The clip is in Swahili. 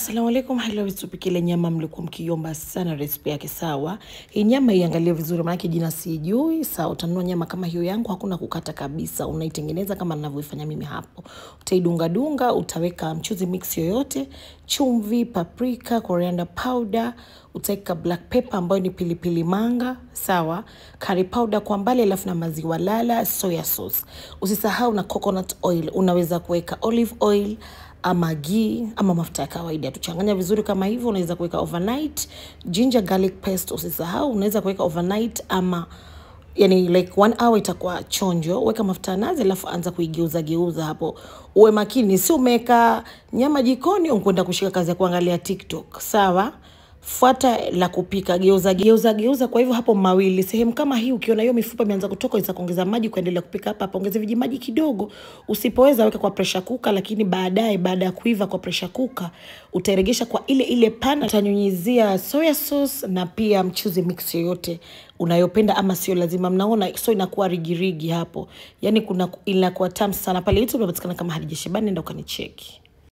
Assalamu alaikum, hello, tupike ile nyama mlikuwa mkiomba sana recipe yake sawa. Hii nyama iangalie vizuri maana jina sijui. Sawa, utanunua nyama kama hiyo yangu, hakuna kukata kabisa. Unaitengeneza kama ninavyofanya mimi hapo. Utaidunga dunga, utaweka mchuzi mix yoyote, chumvi, paprika, coriander powder, utaweka black pepper ambayo ni pilipili manga, sawa, curry powder kwa mbali, alafu na maziwa lala, soya sauce. Usisahau na coconut oil, unaweza kuweka olive oil ama ghee ama mafuta ya kawaida. Tuchanganya vizuri kama hivyo. Unaweza kuweka overnight ginger garlic paste, usisahau. Unaweza kuweka overnight ama yani like 1 hour itakuwa chonjo. Weka mafuta nazi alafu anza kuigeuza hapo. Uwe makini, si umeka nyama jikoni unkwenda kushika kazi ya kuangalia TikTok, sawa? Fuata la kupika, geuza. Kwa hivyo hapo mawili sehemu kama hii, ukiona hiyo mifupa imeanza kutoka, unaweza kuongeza maji kuendelea kupika hapa. Ongeza viji maji kidogo. Usipoweza weka kwa pressure cooker, lakini baadaye baada ya kuiva kwa pressure cooker utairegesha kwa ile pan. Utanyunyizia soya sauce na pia mchuzi mix yoyote unayopenda, ama sio lazima. Mnaona so inakuwa rigirigi hapo, yani inakuwa tamu sana. Pale YouTube unapatikana kama Hadija Shabani, nenda ukanicheki.